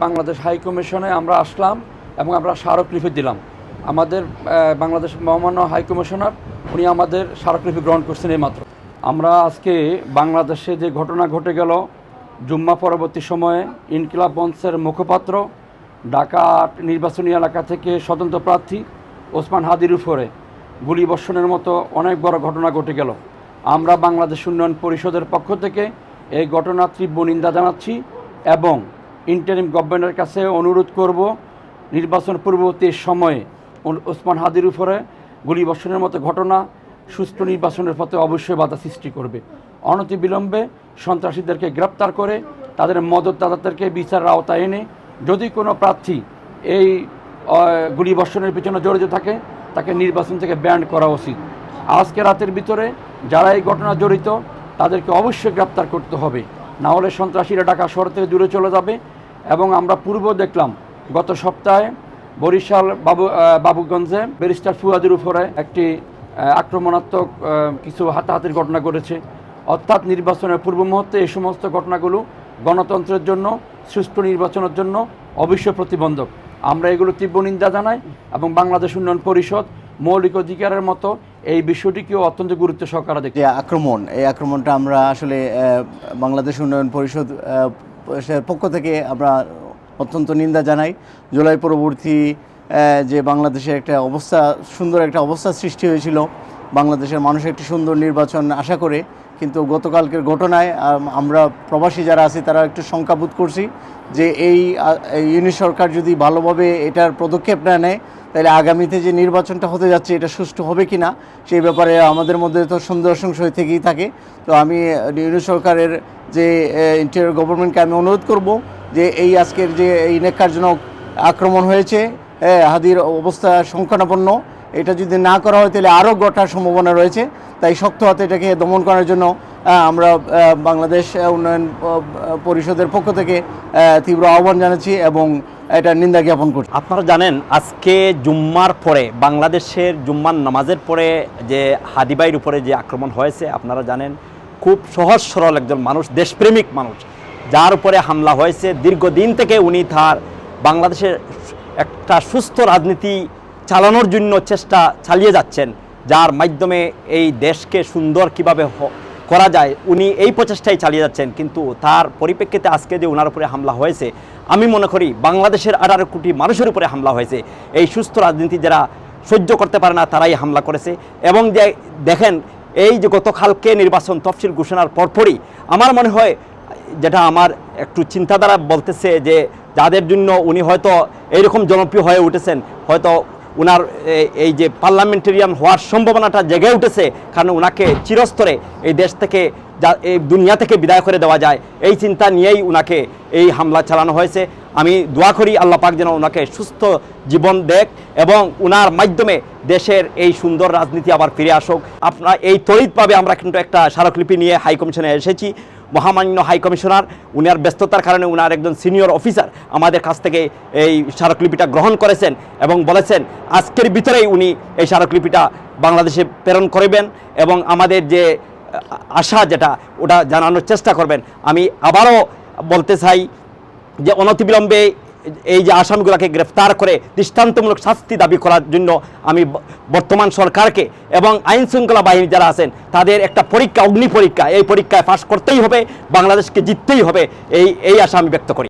Bangladesh high কমিশনে আমরা আসলাম এবং আমরা স্মারকলিপি দিলাম। আমাদের বাংলাদেশ মহামান্য হাই কমিশনার উনি আমাদের স্মারকলিপি গ্রহণ করছেন এইমাত্র। আমরা আজকে বাংলাদেশে যে ঘটনা ঘটে গেল, জুম্মা পরবর্তী সময়ে ইনকিলাব মঞ্চের মুখপাত্র ঢাকা নির্বাচনী এলাকা থেকে স্বতন্ত্র প্রার্থী ওসমান হাদির উপরে গুলিবর্ষণের মতো অনেক বড় ঘটনা ঘটে গেল। আমরা বাংলাদেশ উন্নয়ন পরিষদের পক্ষ থেকে এই ঘটনার তীব্র নিন্দা জানাচ্ছি এবং ইন্টারিম গভর্নমেন্টের কাছে অনুরোধ করব, নির্বাচন পূর্ববর্তী সময়ে ওসমান হাদির উপরে গুলিবর্ষণের মতো ঘটনা সুষ্ঠু নির্বাচনের পথে অবশ্যই বাধা সৃষ্টি করবে। অনতিবিলম্বে সন্ত্রাসীদেরকে গ্রেপ্তার করে তাদের মদতদাতাদেরকে বিচারের আওতায় এনে যদি কোনো প্রার্থী এই গুলিবর্ষণের পিছনে জড়িত থাকে তাকে নির্বাচন থেকে ব্যান করা উচিত। আজকে রাতের ভিতরে যারা এই ঘটনা জড়িত তাদেরকে অবশ্যই গ্রেপ্তার করতে হবে, না হলে সন্ত্রাসীরা ঢাকা শহর থেকে দূরে চলে যাবে। এবং আমরা পূর্ব দেখলাম গত সপ্তাহে বরিশাল বাবুগঞ্জে ব্যারিস্টার ফুয়াদের উপরে একটি আক্রমণাত্মক কিছু হাতাহাতির ঘটনা ঘটেছে। অর্থাৎ নির্বাচনের পূর্ব মুহূর্তে এই সমস্ত ঘটনাগুলো গণতন্ত্রের জন্য, সুষ্ঠু নির্বাচনের জন্য অবশ্যই প্রতিবন্ধক। আমরা এগুলো তীব্র নিন্দা জানাই এবং বাংলাদেশ উন্নয়ন পরিষদ মৌলিক অধিকারের মতো এই বিষয়টিকেও অত্যন্ত গুরুত্ব সহকারে দেখি। এই আক্রমণটা আমরা আসলে বাংলাদেশ উন্নয়ন পরিষদ পক্ষ থেকে আমরা অত্যন্ত নিন্দা জানাই। জুলাই পরবর্তী যে বাংলাদেশের একটা সুন্দর একটা অবস্থা সৃষ্টি হয়েছিল, বাংলাদেশের মানুষ একটি সুন্দর নির্বাচন আশা করে, কিন্তু গতকালকের ঘটনায় আমরা প্রবাসী যারা আছি তারা একটু শঙ্কাবোধ করছি যে এই ইউনিট সরকার যদি ভালোভাবে এটার পদক্ষেপ না নেয় তাহলে আগামীতে যে নির্বাচনটা হতে যাচ্ছে এটা সুষ্ঠু হবে কি না সেই ব্যাপারে আমাদের মধ্যে তো সন্দেহ সংশয় থেকেই থাকে। তো আমি ইউনিট সরকারের যে ইন্টারিয়র গভর্নমেন্টকে আমি অনুরোধ করব যে এই আজকের যে এই ন্যাক্কারজনক আক্রমণ হয়েছে, হাদির অবস্থা সংকটাপন্ন, এটা যদি না করা হয় তাহলে আরও ঘটার সম্ভাবনা রয়েছে। তাই শক্ত হাতে এটাকে দমন করার জন্য আমরা বাংলাদেশ উন্নয়ন পরিষদের পক্ষ থেকে তীব্র আহ্বান জানাচ্ছি এবং এটা নিন্দা জ্ঞাপন করছি। আপনারা জানেন আজকে জুম্মার পরে, বাংলাদেশের জুম্মার নামাজের পরে যে হাদিবাইয়ের উপরে যে আক্রমণ হয়েছে, আপনারা জানেন খুব সহজ সরল একজন মানুষ, দেশপ্রেমিক মানুষ, যার উপরে হামলা হয়েছে। দীর্ঘদিন থেকে উনি তার বাংলাদেশের একটা সুস্থ রাজনীতি চালানোর জন্য চেষ্টা চালিয়ে যাচ্ছেন, যার মাধ্যমে এই দেশকে সুন্দর কিভাবে করা যায় উনি এই প্রচেষ্টাই চালিয়ে যাচ্ছেন। কিন্তু তার পরিপ্রেক্ষিতে আজকে যে ওনার উপরে হামলা হয়েছে, আমি মনে করি বাংলাদেশের 18 কোটি মানুষের উপরে হামলা হয়েছে। এই সুস্থ রাজনীতি যারা সহ্য করতে পারে না তারাই হামলা করেছে। এবং যে দেখেন এই যে গতকালকে নির্বাচন তফসিল ঘোষণার পরপরই আমার মনে হয়, যেটা আমার একটু চিন্তাধারা বলতেছে, যে যাদের জন্য উনি হয়তো এইরকম জনপ্রিয় হয়ে উঠেছেন, হয়তো ওনার এই যে পার্লামেন্টেরিয়ান হওয়ার সম্ভাবনাটা জেগে উঠেছে, কারণ ওনাকে চিরস্তরে এই দেশ থেকে, এই দুনিয়া থেকে বিদায় করে দেওয়া যায়, এই চিন্তা নিয়েই ওনাকে এই হামলা চালানো হয়েছে। আমি দোয়া করি আল্লাহ পাক যেন ওনাকে সুস্থ জীবন দেখ এবং ওনার মাধ্যমে দেশের এই সুন্দর রাজনীতি আবার ফিরে আসুক। আপনার এই তড়িৎভাবে আমরা কিন্তু একটা স্মারকলিপি নিয়ে হাই কমিশনে এসেছি। মহামান্য হাই কমিশনার উনার ব্যস্ততার কারণে উনার একজন সিনিয়র অফিসার আমাদের কাছ থেকে এই স্মারকলিপিটা গ্রহণ করেছেন এবং বলেছেন আজকের ভিতরেই উনি এই স্মারকলিপিটা বাংলাদেশে প্রেরণ করবেন এবং আমাদের যে আশা যেটা ওটা জানানোর চেষ্টা করবেন। আমি আবারও বলতে চাই যে অনতিবিলম্বে এই যে আসামিগুলোকে গ্রেফতার করে দৃষ্টান্তমূলক শাস্তি দাবি করার জন্য আমি বর্তমান সরকারকে এবং আইন শৃঙ্খলা বাহিনী যারা আছেন তাদের একটা পরীক্ষা, অগ্নি পরীক্ষা, এই পরীক্ষায় পাশ করতেই হবে, বাংলাদেশকে জিততেই হবে, এই আশা আমি ব্যক্ত করি।